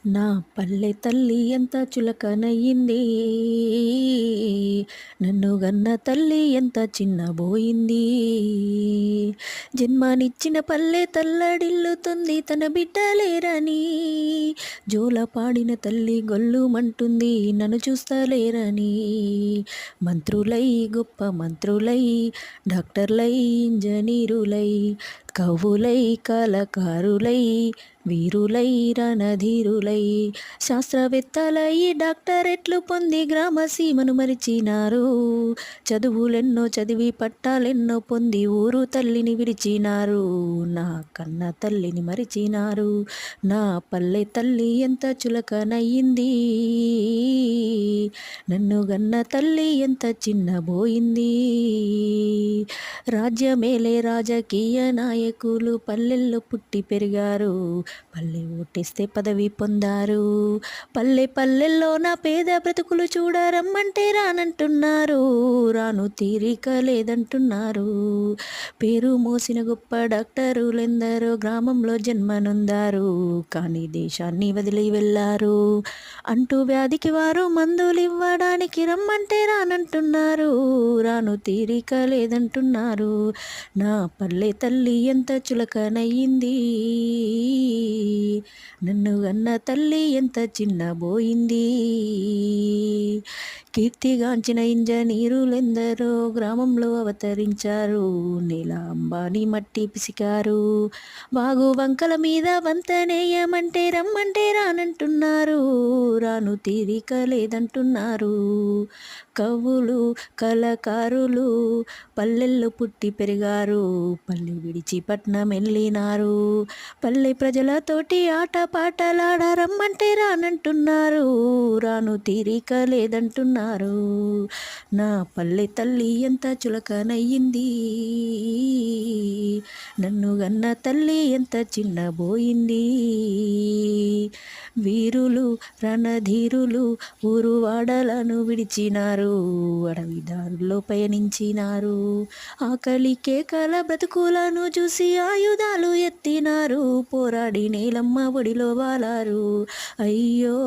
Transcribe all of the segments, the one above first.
నా పల్లె తల్లి ఎంత చులకనయ్యింది, నన్ను గన్న తల్లి ఎంత చిన్నబోయింది. జన్మనిచ్చిన పల్లె తల్లడిల్లుతుంది తన బిడ్డలేరని, జోల పాడిన తల్లి గొల్లుమంటుంది నన్ను చూస్తలేరని. మంత్రులై గొప్ప మంత్రులై, డాక్టర్లై ఇంజనీరులై, కవులై కళాకారులై, వీరులై రణధీరులై, శాస్త్రవేత్తలై డాక్టరేట్లు పొంది గ్రామ సీమను మరిచినారు. చదువులెన్నో చదివి పట్టాలెన్నో పొంది ఊరు తల్లిని విడిచినారు. నా కన్న తల్లిని మరిచినారు. నా పల్లె తల్లి ఎంత చులకనయ్యింది, నన్ను గన్న తల్లి ఎంత చిన్నబోయింది. రాజ్యమేలే రాజకీయ నాయకులు పల్లెల్లో పుట్టి పెరిగారు, పల్లె ఓటేస్తే పదవి పొందారు. పల్లె పల్లెల్లో నా పేద బ్రతుకులు చూడరమ్మంటే రానంటున్నారు, రాను తీరిక లేదంటున్నారు. పేరు మోసిన గొప్ప డాక్టరులెందరో గ్రామంలో జన్మనొందారు, కానీ దేశాన్ని వదిలి వెళ్ళారు. అంటూ వ్యాధికి వారు మందులు ఇవ్వడానికి రమ్మంటే రానంటున్నారు, రాను తీరిక లేదంటున్నారు. నా పల్లె తల్లి ఎంత చులకనయ్యింది, నన్ను గన్న తల్లి ఎంత చిన్నబోయింది. కీర్తిగాంచిన ఇంజనీరులెందరో గ్రామంలో అవతరించారు, నేల అంబానీ మట్టి పిసికారు. వాగు వంకల మీద వంతనేయమంటే రమ్మంటే రానంటున్నారు, రాను తీరిక లేదంటున్నారు. కవులు కళాకారులు పల్లెల్లో పుట్టి పెరిగారు, పల్లె విడిచి పట్నం వెళ్ళినారు. పల్లె ప్రజలతోటి ఆట పాటలాడరమ్మంటే రానంటున్నారు, రాను తీరిక లేదంటున్నారు. నా పల్లె తల్లి ఎంత చులకనయ్యింది, నన్ను గన్న తల్లి ఎంత చిన్నబోయింది. వీరులు రణధీరులు ఊరు వాడలను విడిచినారు, అడవి దారుల్లో పయనించినారు. ఆకలి కేకల బ్రతుకులను చూసి ఆయుధాలు ఎత్తినారు, పోరాడి నేలమ్మ ఒడిలో వాలారు. అయ్యో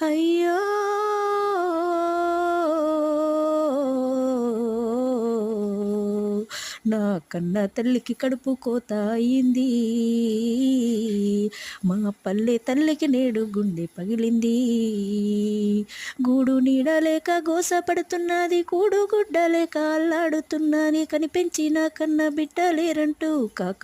అయ్యో నా కన్న తల్లికి కడుపు కోత అయింది, మా పల్లె తల్లికి నేడు గుండె పగిలింది. గూడు నీడలేక గోస పడుతున్నది, కూడు గుడ్డలేక అల్లాడుతున్నది, కనిపెంచిన కన్న బిడ్డలేరంటూ కాక